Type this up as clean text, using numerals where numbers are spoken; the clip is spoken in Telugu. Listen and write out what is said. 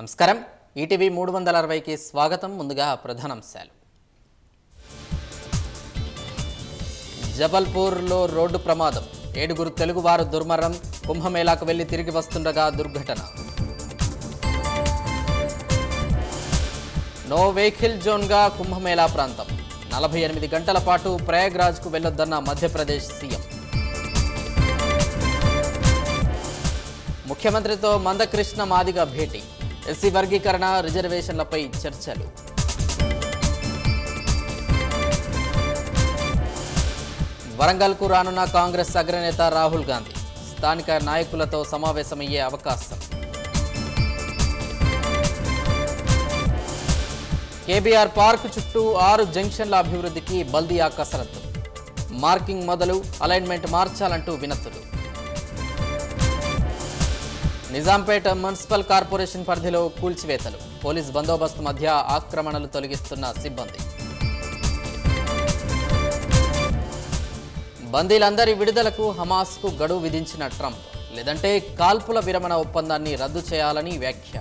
నమస్కారం. ఈటీవీ 360కి స్వాగతం. ముందుగా ప్రధానాంశాలు. జబల్పూర్లో రోడ్డు ప్రమాదం. 7 తెలుగువారు దుర్మరణం. కుంభమేళాకు వెళ్లి తిరిగి వస్తుండగా దుర్ఘటన. నో వెహికల్ జోన్గా కుంభమేళా ప్రాంతం. 48 గంటల పాటు ప్రయాగ్రాజ్కు వెళ్లొద్దన్న మధ్యప్రదేశ్ సీఎం. ముఖ్యమంత్రితో మందకృష్ణ మాదిగ భేటీ. ఎస్సీ వర్గీకరణ, రిజర్వేషన్లపై చర్చలు. వరంగల్కు రానున్న కాంగ్రెస్ అగ్రనేత రాహుల్ గాంధీ. స్థానిక నాయకులతో సమావేశమయ్యే అవకాశం. కేబీఆర్ పార్క్ చుట్టూ 6 జంక్షన్ల అభివృద్ధికి బల్దియా కసరత్తు. మార్కింగ్ మొదలు, అలైన్మెంట్ మార్చాలంటూ వినతులు. నిజాంపేట మున్సిపల్ కార్పొరేషన్ పరిధిలో కూల్చివేతలు. పోలీస్ బందోబస్తు మధ్య ఆక్రమణలు తొలగిస్తున్న సిబ్బంది. బందీలందరి విడుదలకు హమాస్కు గడువు విధించిన ట్రంప్. లేదంటే కాల్పుల విరమణ ఒప్పందాన్ని రద్దు చేయాలని వ్యాఖ్య.